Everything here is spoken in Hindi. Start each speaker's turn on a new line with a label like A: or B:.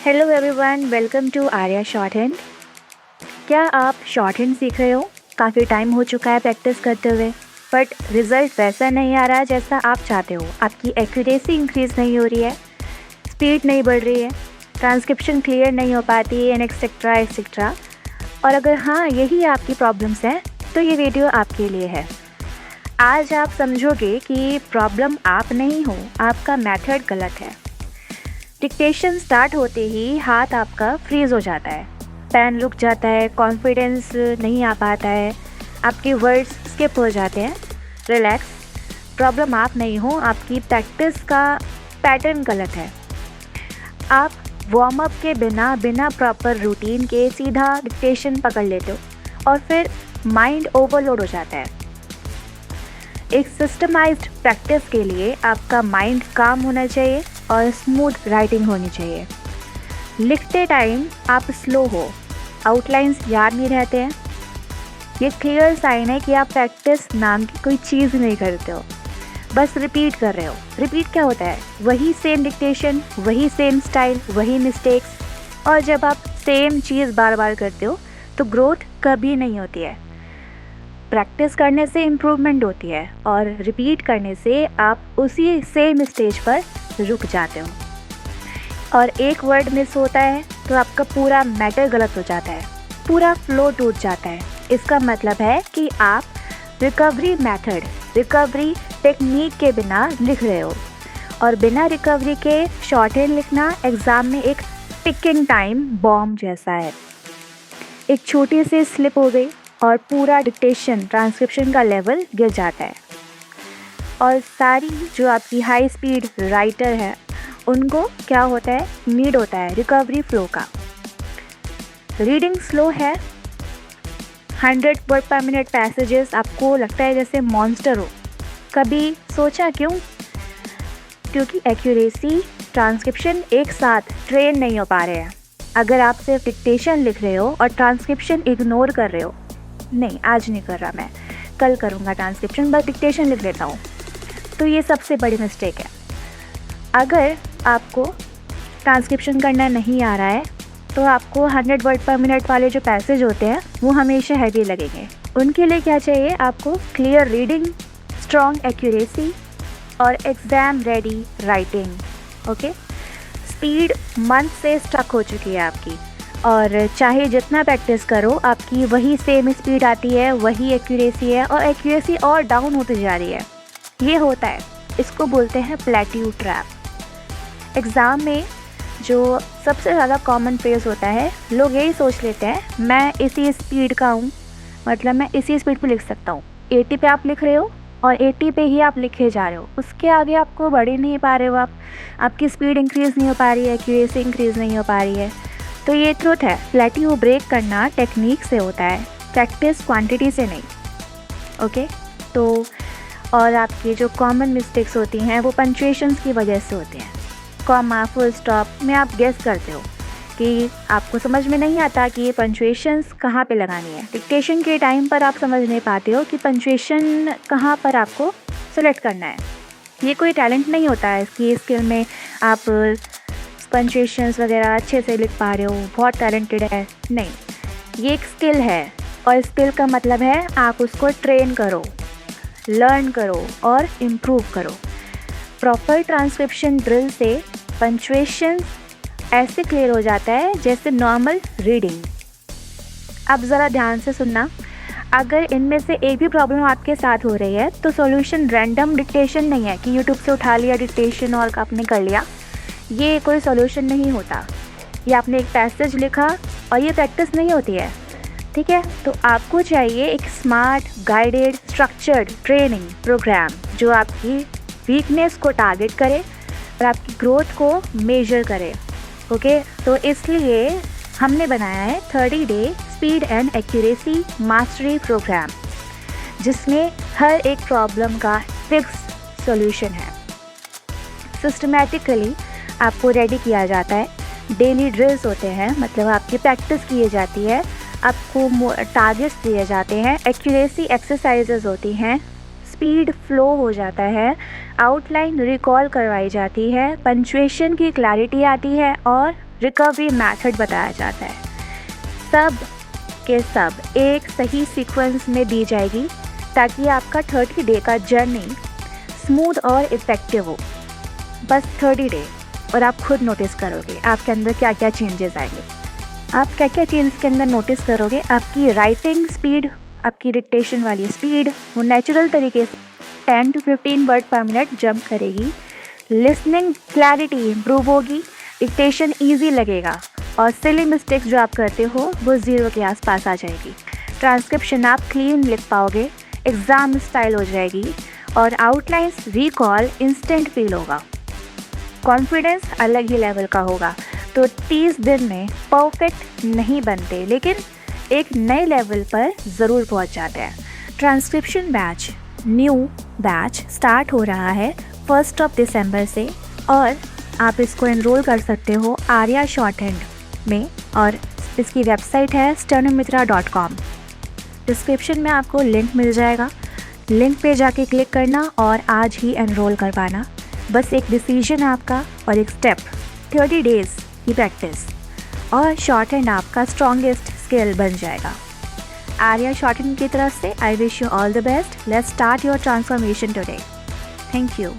A: Hello everyone, welcome to Arya shorthand. क्या आप शॉर्ट हैंड सीख रहे हो? काफ़ी टाइम हो चुका है प्रैक्टिस करते हुए, बट रिज़ल्ट वैसा नहीं आ रहा जैसा आप चाहते हो। आपकी एक्यूरेसी इंक्रीज़ नहीं हो रही है, स्पीड नहीं बढ़ रही है, ट्रांसक्रिप्शन क्लियर नहीं हो पाती एंड एक्सेट्रा एक्सेट्रा। और अगर हाँ, यही आपकी प्रॉब्लम्स हैं तो ये वीडियो आपके लिए है। आज आप समझोगे कि प्रॉब्लम आप नहीं हो, आपका मेथड गलत है। डिक्टेशन स्टार्ट होते ही हाथ आपका फ्रीज़ हो जाता है, पेन रुक जाता है, कॉन्फिडेंस नहीं आ पाता है, आपके वर्ड्स स्किप हो जाते हैं। रिलैक्स, प्रॉब्लम आप नहीं हो, आपकी प्रैक्टिस का पैटर्न गलत है। आप वार्म अप के बिना प्रॉपर रूटीन के सीधा डिक्टेशन पकड़ लेते हो और फिर माइंड ओवरलोड हो जाता है। एक सिस्टमाइज्ड प्रैक्टिस के लिए आपका माइंड काम होना चाहिए और स्मूथ राइटिंग होनी चाहिए। लिखते टाइम आप स्लो हो, आउटलाइंस याद नहीं रहते हैं। ये क्लियर साइन है कि आप प्रैक्टिस नाम की कोई चीज़ नहीं करते हो, बस रिपीट कर रहे हो। रिपीट क्या होता है? वही सेम डिक्टेशन, वही सेम स्टाइल, वही मिस्टेक्स। और जब आप सेम चीज़ बार बार करते हो तो ग्रोथ कभी नहीं होती है। प्रैक्टिस करने से इम्प्रूवमेंट होती है और रिपीट करने से आप उसी सेम स्टेज पर रुक जाते हो। और एक वर्ड मिस होता है तो आपका पूरा मैटर गलत हो जाता है, पूरा फ्लो टूट जाता है। इसका मतलब है कि आप रिकवरी मेथड, रिकवरी टेक्निक के बिना लिख रहे हो। और बिना रिकवरी के शॉर्ट हैंड लिखना एग्ज़ाम में एक टिकिंग टाइम बॉम्ब जैसा है। एक छोटी सी स्लिप हो गई और पूरा डिक्टेशन, ट्रांसक्रिप्शन का लेवल गिर जाता है। और सारी जो आपकी हाई स्पीड राइटर है उनको क्या होता है? नीड होता है रिकवरी फ्लो का। रीडिंग स्लो है, 100 वर्ड पर मिनट पैसेजेस आपको लगता है जैसे मॉन्स्टर हो। कभी सोचा क्यों? क्योंकि एक्यूरेसी, ट्रांसक्रिप्शन एक साथ ट्रेन नहीं हो पा रहे हैं। अगर आप सिर्फ डिक्टेशन लिख रहे हो और ट्रांसक्रिप्शन इग्नोर कर रहे हो, नहीं आज नहीं कर रहा, मैं कल करूँगा ट्रांसक्रिप्शन, बस डिक्टेशन लिख लेता हूँ, तो ये सबसे बड़ी मिस्टेक है। अगर आपको ट्रांसक्रिप्शन करना नहीं आ रहा है तो आपको 100 वर्ड पर मिनट वाले जो पैसेज होते हैं वो हमेशा हैवी लगेंगे। उनके लिए क्या चाहिए? आपको क्लियर रीडिंग, स्ट्रॉन्ग एक्यूरेसी और exam ready writing. Okay, speed month से स्टक हो चुकी है आपकी, और चाहे जितना प्रैक्टिस करो आपकी वही सेम स्पीड आती है, वही एक्यूरेसी है, और एक्यूरेसी और डाउन होती जा रही है। ये होता है, इसको बोलते हैं प्लेट्यू ट्रैप। एग्ज़ाम में जो सबसे ज़्यादा कॉमन फेस होता है, लोग यही सोच लेते हैं मैं इसी स्पीड का हूँ, मतलब मैं इसी स्पीड पे लिख सकता हूँ। 80 पे आप लिख रहे हो और 80 पे ही आप लिखे जा रहे हो, उसके आगे आपको बढ़ ही नहीं पा रहे हो। आपकी स्पीड इंक्रीज़ नहीं हो पा रही है, एक्यूरेसी इंक्रीज़ नहीं हो पा रही है। तो ये ट्रुथ है, प्लेट्यू ब्रेक करना टेक्निक से होता है, प्रैक्टिस क्वांटिटी से नहीं। ओके, तो और आपकी जो कॉमन मिस्टेक्स होती हैं वो पंक्चुएशंस की वजह से होती हैं। कॉमा, फुल स्टॉप में आप गेस करते हो कि आपको समझ में नहीं आता कि ये पंक्चुएशंस कहाँ पे लगानी है। डिक्टेशन के टाइम पर आप समझ नहीं पाते हो कि पंक्चुएशन कहाँ पर आपको सेलेक्ट करना है। ये कोई टैलेंट नहीं होता है इसकी स्किल में आप पंक्चुएशंस वगैरह अच्छे से लिख पा रहे हो, बहुत टैलेंटेड है, नहीं। ये एक स्किल है, और स्किल का मतलब है आप उसको ट्रेन करो, लर्न करो और इम्प्रूव करो। प्रॉपर ट्रांसक्रिप्शन ड्रिल से पंक्चुएशन ऐसे क्लियर हो जाता है जैसे नॉर्मल रीडिंग। अब ज़रा ध्यान से सुनना, अगर इनमें से एक भी प्रॉब्लम आपके साथ हो रही है तो सॉल्यूशन रैंडम डिक्टेशन नहीं है कि यूट्यूब से उठा लिया डिक्टेशन और आपने कर लिया। ये कोई सॉल्यूशन नहीं होता। ये आपने एक पैसेज लिखा और ये प्रैक्टिस नहीं होती है, ठीक है? तो आपको चाहिए एक smart, guided, structured training program जो आपकी वीकनेस को टारगेट करे और आपकी ग्रोथ को मेजर करे। ओके, तो इसलिए हमने बनाया है 30 day speed and accuracy mastery program, जिसमें हर एक प्रॉब्लम का फिक्स सॉल्यूशन है। सिस्टमैटिकली आपको रेडी किया जाता है, डेली ड्रिल्स होते हैं, मतलब आपकी प्रैक्टिस की जाती है, आपको टारगेट्स दिए जाते हैं, एक्यूरेसी एक्सरसाइजेज होती हैं, स्पीड फ्लो हो जाता है, आउटलाइन रिकॉल करवाई जाती है, पंक्चुएशन की क्लैरिटी आती है और रिकवरी मेथड बताया जाता है। सब के सब एक सही सीक्वेंस में दी जाएगी ताकि आपका 30 डे का जर्नी स्मूथ और इफ़ेक्टिव हो। बस 30 डे और आप खुद नोटिस करोगे आपके अंदर क्या क्या चेंजेस आएंगे। आप क्या क्या चेंज के अंदर नोटिस करोगे, आपकी राइटिंग स्पीड, आपकी डिक्टेशन वाली स्पीड वो नेचुरल तरीके से 10 to 15 वर्ड पर मिनट जंप करेगी। लिसनिंग क्लैरिटी इम्प्रूव होगी, डिक्टेशन ईजी लगेगा और सिली मिस्टेक्स जो आप करते हो वो 0 के आसपास आ जाएगी। ट्रांसक्रिप्शन आप क्लीन लिख पाओगे, एग्ज़ाम स्टाइल हो जाएगी और आउटलाइंस रिकॉल इंस्टेंट फील होगा। कॉन्फिडेंस अलग ही लेवल का होगा। तो 30 दिन में परफेक्ट नहीं बनते लेकिन एक नए लेवल पर ज़रूर पहुंच जाते हैं। Transcription batch, new batch start हो रहा है 1 दिसंबर से और आप इसको एनरोल कर सकते हो आर्या शॉर्टहैंड में और इसकी वेबसाइट है stenometra.com। डिस्क्रिप्शन में आपको लिंक मिल जाएगा, लिंक पे जाके क्लिक करना और आज ही एनरोल करवाना। बस एक डिसीजन आपका और एक स्टेप, 30 डेज़ की प्रैक्टिस और शॉर्टहैंड आपका स्ट्रॉन्गेस्ट स्किल बन जाएगा। आर्या शॉर्टहैंड की तरफ से I wish you all the best. Let's start your transformation today. Thank you.